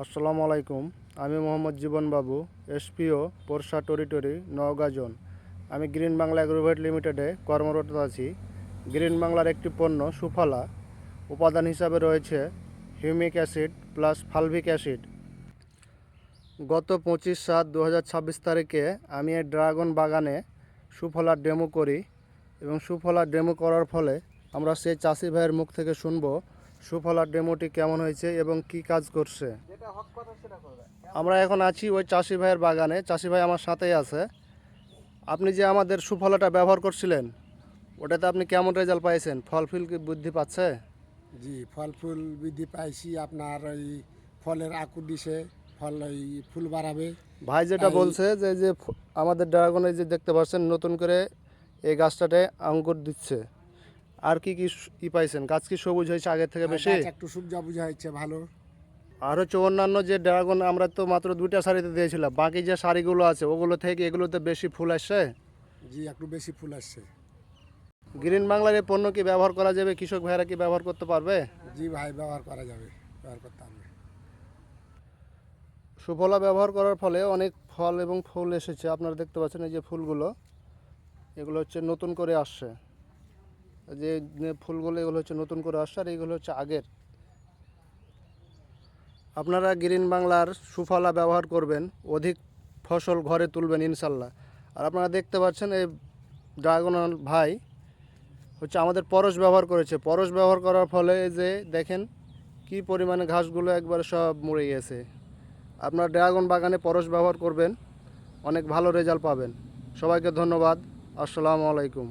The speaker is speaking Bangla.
আসসালামু আলাইকুম। আমি মোহাম্মদ জীবন বাবু, SPO Porsha territory, Naogaon zone. আমি গ্রিন বাংলা অ্যাগ্রোভেট লিমিটেডে কর্মরত আছি। গ্রিন বাংলার একটি পণ্য সুফলা, উপাদান হিসাবে রয়েছে humic acid plus fulvic acid. গত 25/7/2026 তারিখে আমি এই ড্রাগন বাগানে সুফলার ডেমো করি এবং সুফলার ডেমো করার ফলে আমরা সেই চাষি ভাইয়ের মুখ থেকে শুনবো সুফলার ডেমোটি কেমন হয়েছে এবং কি কাজ করছে। আমরা এখন আছি ওই চাষি ভাইয়ের বাগানে। চাষি ভাই আমার সাথেই আছে। আপনি যে আমাদের সুফলাটা ব্যবহার করছিলেন, ওটাতে আপনি কেমন রেজাল্ট পাইছেন? ফল ফুল কি বৃদ্ধি পাচ্ছে? জি, ফল ফুল বৃদ্ধি পাইছি। আপনার ওই ফলের আকুর দিছে, ফল ওই ফুল বাড়াবে। ভাই যেটা বলছে যে যে আমাদের ড্রাগনে যে দেখতে পাচ্ছেন নতুন করে এই গাছটাতে আঙ্কুর দিচ্ছে। আর কি কি পাইছেন? গাছ কি সবুজ হয়েছে আগের থেকে বেশি? গাছ একটু সবজা বুঝা হচ্ছে ভালো। আর হচ্ছে অন্যান্য যে ড্রাগন আমরা তো মাত্র 2টা সারিতে দিয়েছিলাম, বাকি যে সারিগুলো আছে ওগুলো থেকে এগুলোতে বেশি ফুল আসছে। জি, একটু বেশি ফুল আসছে। গ্রিন বাংলার এই পণ্য কি ব্যবহার করা যাবে? কৃষক ভাইরা কি ব্যবহার করতে পারবে? জি ভাই, ব্যবহার করা যাবে, ব্যবহার করতে হবে। সুফলা ব্যবহার করার ফলে অনেক ফল এবং ফুল এসেছে। আপনারা দেখতে পাচ্ছেন এই যে ফুলগুলো, এগুলো হচ্ছে নতুন করে আসছে। যে ফুলগুলো এগুলো হচ্ছে নতুন করে আসছে, আর এইগুলো হচ্ছে আগের। আপনারা গ্রিন বাংলার সুফলা ব্যবহার করবেন, অধিক ফসল ঘরে তুলবেন ইনশাল্লাহ। আর আপনারা দেখতে পাচ্ছেন এই ড্রাগন ভাই হচ্ছে আমাদের পরশ ব্যবহার করেছে। পরশ ব্যবহার করার ফলে যে দেখেন কি পরিমাণে ঘাসগুলো একবারে সব মরে গেছে। আপনার ড্রাগন বাগানে পরশ ব্যবহার করবেন, অনেক ভালো রেজাল্ট পাবেন। সবাইকে ধন্যবাদ। আসসালামু আলাইকুম।